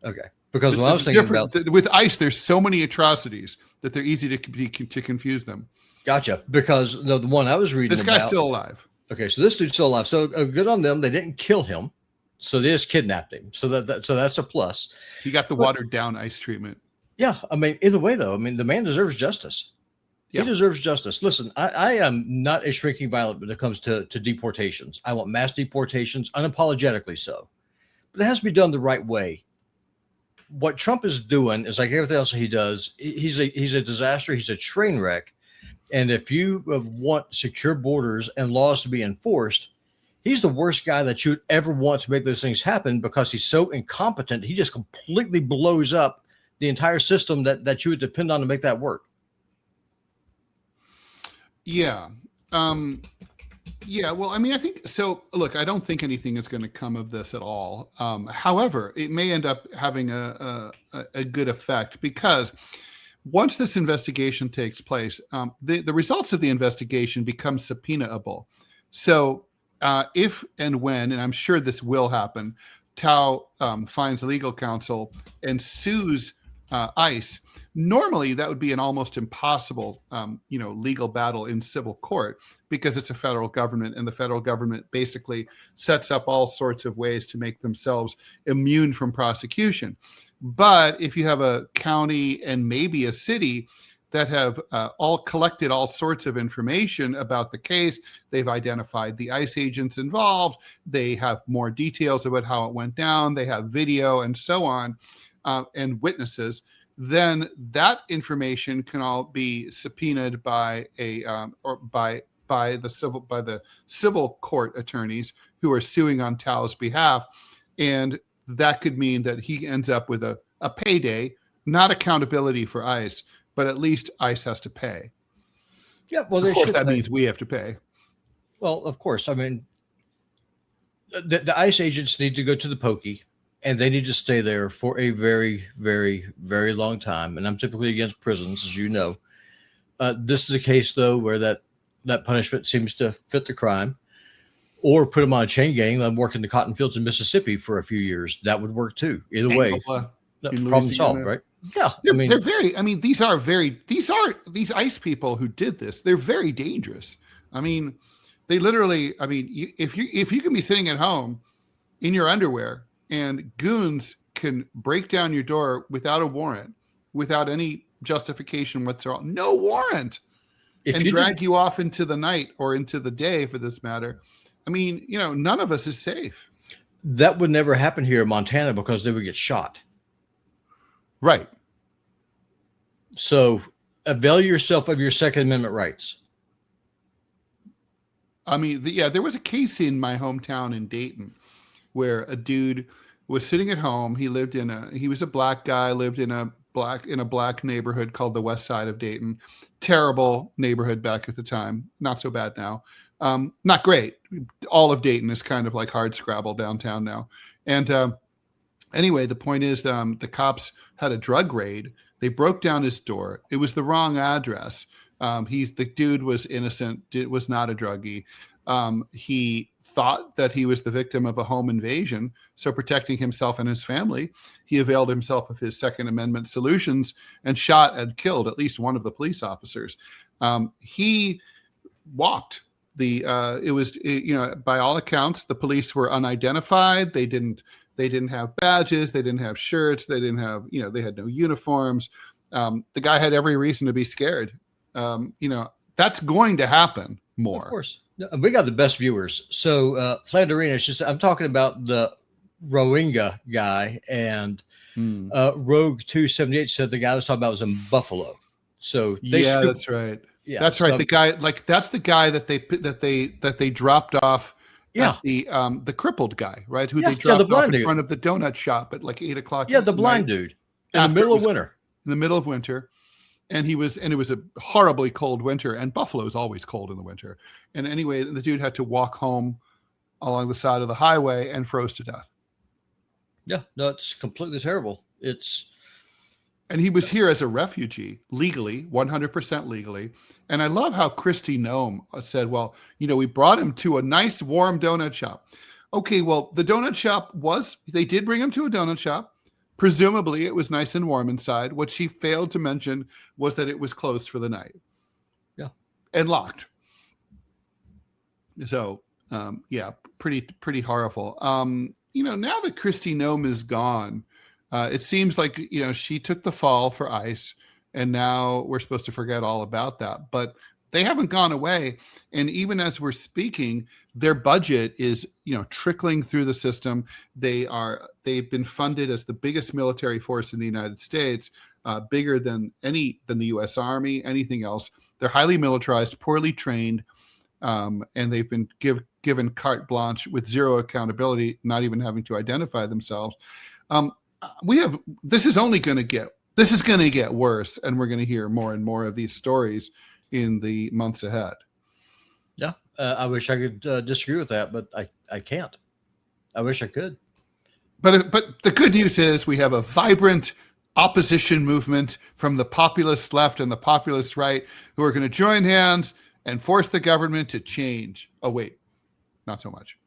Okay, because when I was thinking about with ICE, there's so many atrocities that they're easy to confuse them. Gotcha. Because the one I was reading, this guy's still alive. Okay, so this dude's still alive. So good on them. They didn't kill him, so they just kidnapped him. So that's a plus. He got the watered down ICE treatment. Yeah, I mean, either way though, I mean, the man deserves justice. Yeah. He deserves justice. Listen, I am not a shrinking violet when it comes to deportations. I want mass deportations, unapologetically so. But it has to be done the right way. What Trump is doing is like everything else he does. He's a disaster. He's a train wreck. And if you want secure borders and laws to be enforced, he's the worst guy that you'd ever want to make those things happen because he's so incompetent. He just completely blows up the entire system that you would depend on to make that work. Yeah. Yeah. Well, I mean, I think so. Look, I don't think anything is going to come of this at all. However, it may end up having a good effect because once this investigation takes place, the results of the investigation become subpoenaable. So if and when, and I'm sure this will happen, Tao finds legal counsel and sues ICE, normally that would be an almost impossible, legal battle in civil court because it's a federal government and the federal government basically sets up all sorts of ways to make themselves immune from prosecution. But if you have a county and maybe a city that have all collected all sorts of information about the case, they've identified the ICE agents involved, they have more details about how it went down, they have video and so on, and witnesses, then that information can all be subpoenaed by by the civil court attorneys who are suing on Tao's behalf, and that could mean that he ends up with a payday, not accountability for ICE, but at least ICE has to pay. Yeah, well, of course that means we have to pay. Well, of course, I mean, the ICE agents need to go to the pokey. And they need to stay there for a very, very, very long time. And I'm typically against prisons, as you know. This is a case, though, where that punishment seems to fit the crime. Or put them on a chain gang. Let them work in the cotton fields in Mississippi for a few years. That would work, too. Either way, problem solved, right? Yeah. These ICE people who did this, they're very dangerous. I mean, they literally, if you can be sitting at home in your underwear, and goons can break down your door without a warrant, without any justification whatsoever, no warrant, and drag you off into the night or into the day for this matter. I mean, none of us is safe. That would never happen here in Montana because they would get shot. Right. So avail yourself of your Second Amendment rights. I mean, there was a case in my hometown in Dayton where a dude was sitting at home. He was a black guy, lived in a black neighborhood called the West Side of Dayton. Terrible neighborhood back at the time. Not so bad now. Not great. All of Dayton is kind of like hard scrabble downtown now. And anyway, the point is the cops had a drug raid. They broke down his door. It was the wrong address. The dude was innocent. It was not a druggie. He thought that he was the victim of a home invasion. So protecting himself and his family, he availed himself of his Second Amendment solutions and shot and killed at least one of the police officers. He walked. By all accounts, the police were unidentified. They didn't have badges. They didn't have shirts. They didn't have, they had no uniforms. The guy had every reason to be scared. That's going to happen more. Of course. We got the best viewers. So Flanderina, I'm talking about the Rohingya guy, and Rogue 278 said the guy I was talking about was in Buffalo. So that's right. Yeah, that's right. The guy, that's the guy that they dropped off. Yeah, the crippled guy, right? Who they dropped off in front of the donut shop at like 8 o'clock. Yeah, the blind dude in the middle of winter. In the middle of winter. And it was a horribly cold winter, and Buffalo is always cold in the winter. And anyway, the dude had to walk home along the side of the highway and froze to death. Yeah, no, it's completely terrible. And he was here as a refugee, legally, 100% legally. And I love how Kristi Noem said, well, we brought him to a nice warm donut shop. Okay, well, the donut shop they did bring him to a donut shop. Presumably, it was nice and warm inside. What she failed to mention was that it was closed for the night. Yeah. And locked. So, pretty horrible. Now that Kristi Noem is gone, it seems like, she took the fall for ICE, and now we're supposed to forget all about that. But they haven't gone away. And even as we're speaking, their budget is, trickling through the system. They've been funded as the biggest military force in the United States, bigger than the U.S. Army, anything else. They're highly militarized, poorly trained, and they've been given carte blanche with zero accountability, not even having to identify themselves. This is going to get worse, and we're going to hear more and more of these stories in the months ahead. Yeah, I wish I could disagree with that, but I can't. I wish I could. But the good news is we have a vibrant opposition movement from the populist left and the populist right who are going to join hands and force the government to change. Oh, wait, not so much.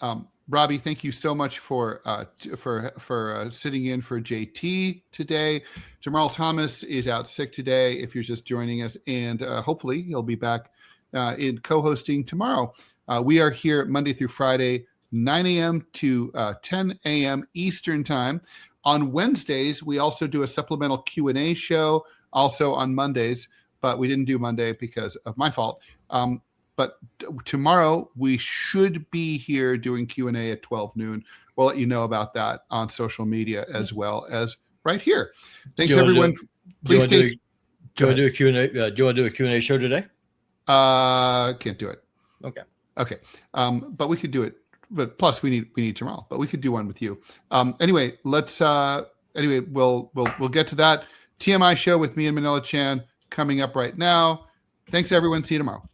No. Robby, thank you so much for sitting in for JT today. Jamarl Thomas is out sick today, if you're just joining us, and hopefully he'll be back in co-hosting tomorrow. We are here Monday through Friday, 9 a.m. to 10 a.m. Eastern Time. On Wednesdays, we also do a supplemental Q&A show, also on Mondays, but we didn't do Monday because of my fault. But tomorrow we should be here doing Q&A at 12 noon. We'll let you know about that on social media as well as right here. Thanks, everyone. Please stay. Do you want to do a Q&A? Do you want to do a Q&A show today? Can't do it. Okay. But we could do it. But plus we need Jamarl. But we could do one with you. Anyway, let's. We'll get to that TMI show with me and Manila Chan coming up right now. Thanks, everyone. See you tomorrow.